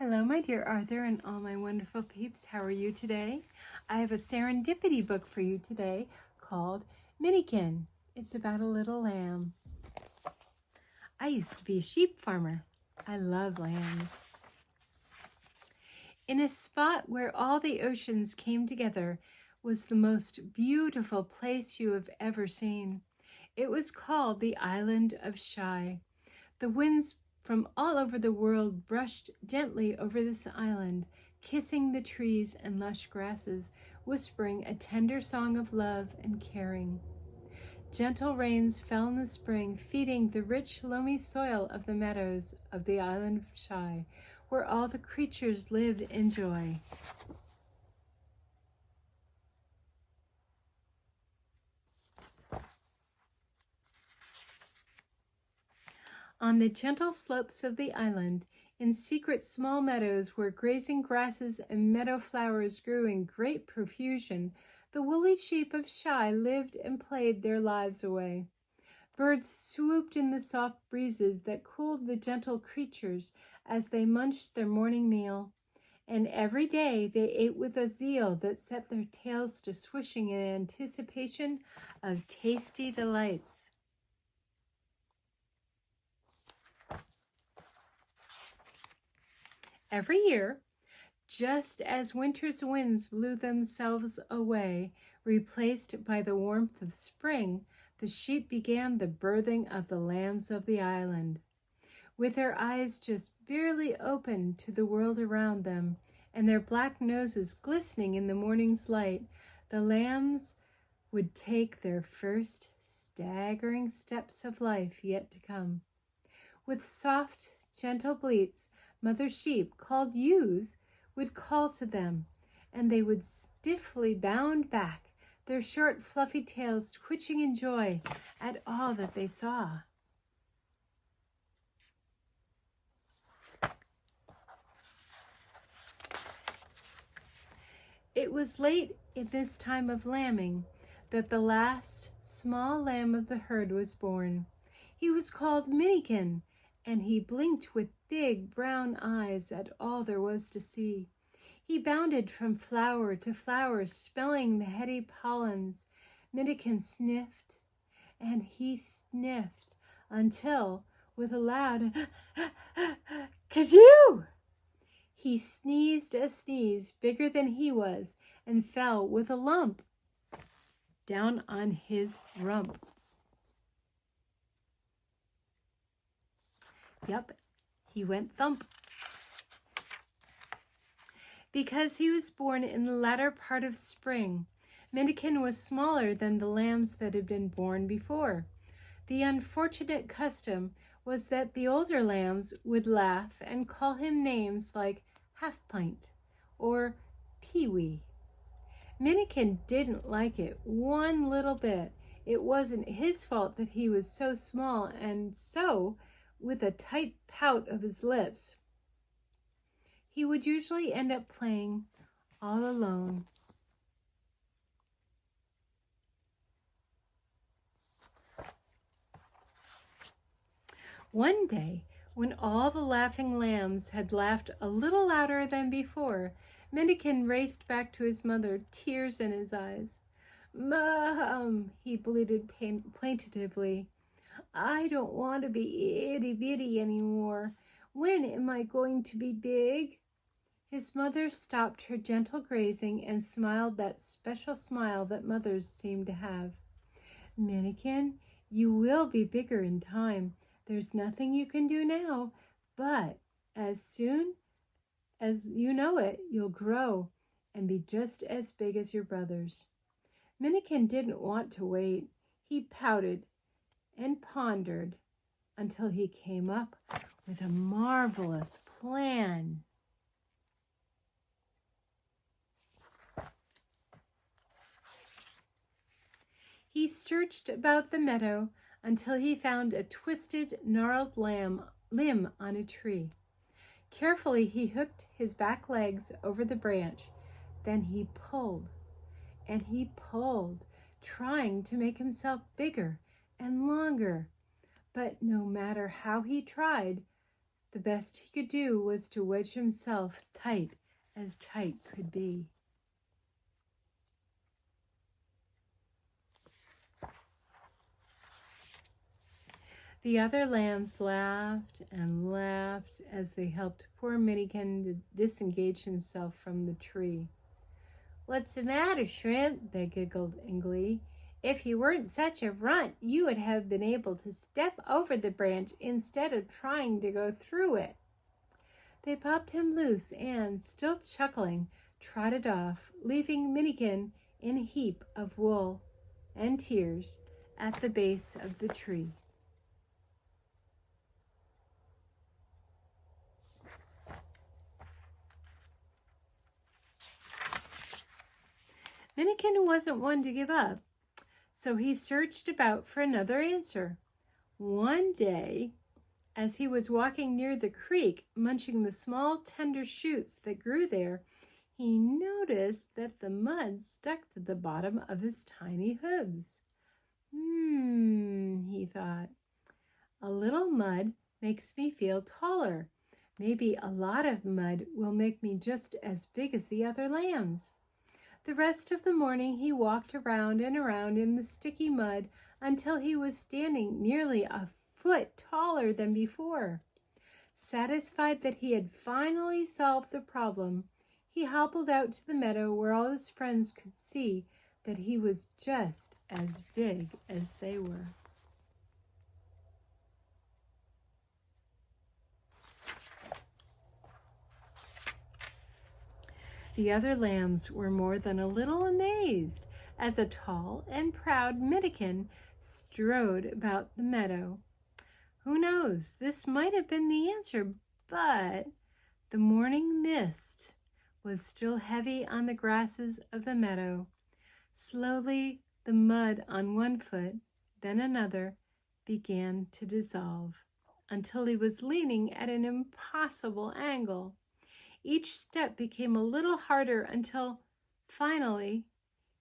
Hello, my dear Arthur and all my wonderful peeps. How are you today? I have a Serendipity book for you today called Minikin. It's about a little lamb. I used to be a sheep farmer. I love lambs. In a spot where all the oceans came together was the most beautiful place you have ever seen. It was called the Island of Skye. The winds from all over the world brushed gently over this island, kissing the trees and lush grasses, whispering a tender song of love and caring. Gentle rains fell in the spring, feeding the rich, loamy soil of the meadows of the island of Skye, where all the creatures lived in joy. On the gentle slopes of the island, in secret small meadows where grazing grasses and meadow flowers grew in great profusion, the woolly sheep of Skye lived and played their lives away. Birds swooped in the soft breezes that cooled the gentle creatures as they munched their morning meal, and every day they ate with a zeal that set their tails to swishing in anticipation of tasty delights. Every year, just as winter's winds blew themselves away, replaced by the warmth of spring, the sheep began the birthing of the lambs of the island. With their eyes just barely open to the world around them, and their black noses glistening in the morning's light, the lambs would take their first staggering steps of life yet to come. With soft, gentle bleats, Mother Sheep, called ewes, would call to them, and they would stiffly bound back, their short, fluffy tails twitching in joy at all that they saw. It was late in this time of lambing that the last small lamb of the herd was born. He was called Minikin, and he blinked with big brown eyes at all there was to see. He bounded from flower to flower, smelling the heady pollens. Minikin sniffed, and he sniffed, until, with a loud "Kajou!" he sneezed a sneeze bigger than he was, and fell with a lump down on his rump. Yep, he went thump. Because he was born in the latter part of spring, Minikin was smaller than the lambs that had been born before. The unfortunate custom was that the older lambs would laugh and call him names like Half-Pint or Pee-wee. Minikin didn't like it one little bit. It wasn't his fault that he was so small, and so, with a tight pout of his lips, he would usually end up playing all alone. One day, when all the laughing lambs had laughed a little louder than before, Minikin raced back to his mother, tears in his eyes. "Mom," he bleated plaintively, "I don't want to be itty-bitty anymore. When am I going to be big?" His mother stopped her gentle grazing and smiled that special smile that mothers seem to have. "Minikin, you will be bigger in time. There's nothing you can do now, but as soon as you know it, you'll grow and be just as big as your brothers." Minikin didn't want to wait. He pouted and pondered until he came up with a marvelous plan. He searched about the meadow until he found a twisted, gnarled limb on a tree. Carefully, he hooked his back legs over the branch. Then he pulled, and he pulled, trying to make himself bigger and longer. But no matter how he tried, The best he could do was to wedge himself tight as tight could be. The other lambs laughed and laughed as they helped poor Minikin to disengage himself from the tree. "What's the matter, Shrimp?" they giggled in glee. "If you weren't such a runt, you would have been able to step over the branch instead of trying to go through it." They popped him loose and, still chuckling, trotted off, leaving Minikin in a heap of wool and tears at the base of the tree. Minikin wasn't one to give up, so he searched about for another answer. One day, as he was walking near the creek, munching the small tender shoots that grew there, he noticed that the mud stuck to the bottom of his tiny hooves. He thought, "A little mud makes me feel taller. Maybe a lot of mud will make me just as big as the other lambs." The rest of the morning he walked around and around in the sticky mud until he was standing nearly a foot taller than before. Satisfied that he had finally solved the problem, he hobbled out to the meadow where all his friends could see that he was just as big as they were. The other lambs were more than a little amazed as a tall and proud Minikin strode about the meadow. Who knows, this might have been the answer, but the morning mist was still heavy on the grasses of the meadow. Slowly, the mud on one foot, then another, began to dissolve until he was leaning at an impossible angle. Each step became a little harder until, finally,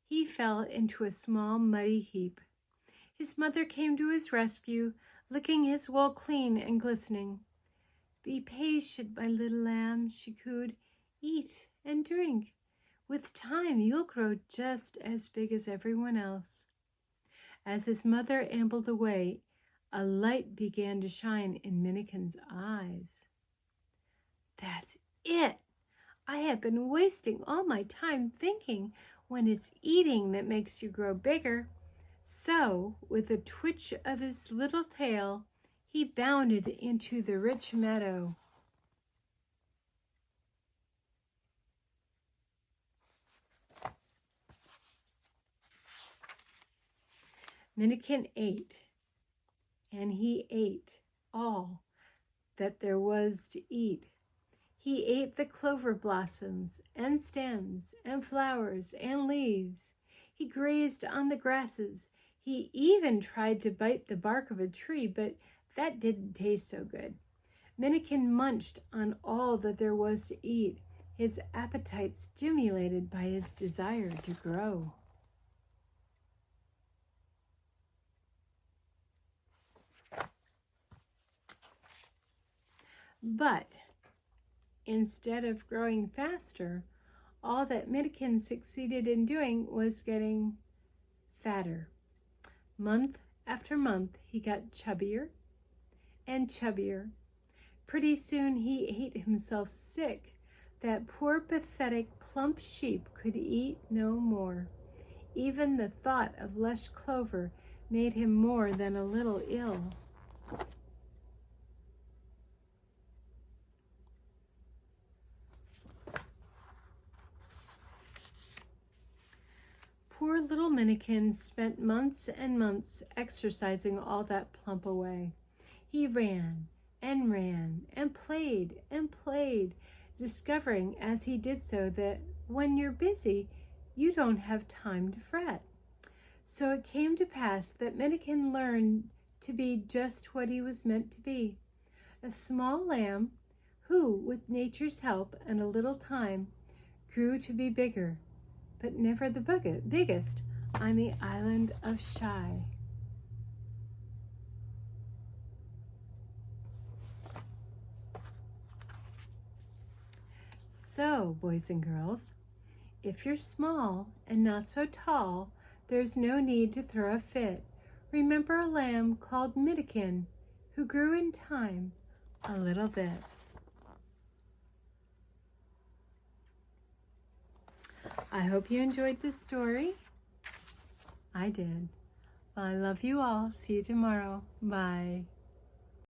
he fell into a small muddy heap. His mother came to his rescue, licking his wool clean and glistening. "Be patient, my little lamb," she cooed. "Eat and drink. With time, you'll grow just as big as everyone else." As his mother ambled away, a light began to shine in Minikin's eyes. "That's it! I have been wasting all my time thinking when it's eating that makes you grow bigger." So, with a twitch of his little tail, he bounded into the rich meadow. Minikin ate, and he ate all that there was to eat. He ate the clover blossoms and stems and flowers and leaves. He grazed on the grasses. He even tried to bite the bark of a tree, but that didn't taste so good. Minikin munched on all that there was to eat, his appetite stimulated by his desire to grow. But instead of growing faster, all that Minikin succeeded in doing was getting fatter. Month after month, he got chubbier and chubbier. Pretty soon, he ate himself sick. That poor, pathetic, plump sheep could eat no more. Even the thought of lush clover made him more than a little ill. Poor little Minikin spent months and months exercising all that plump away. He ran and ran and played, discovering as he did so that when you're busy, you don't have time to fret. So it came to pass that Minikin learned to be just what he was meant to be, a small lamb who, with nature's help and a little time, grew to be bigger, but never the biggest on the island of Shy. So, boys and girls, if you're small and not so tall, there's no need to throw a fit. Remember a lamb called Minikin, who grew in time a little bit. I hope you enjoyed this story. I did. Well, I love you all. See you tomorrow. Bye.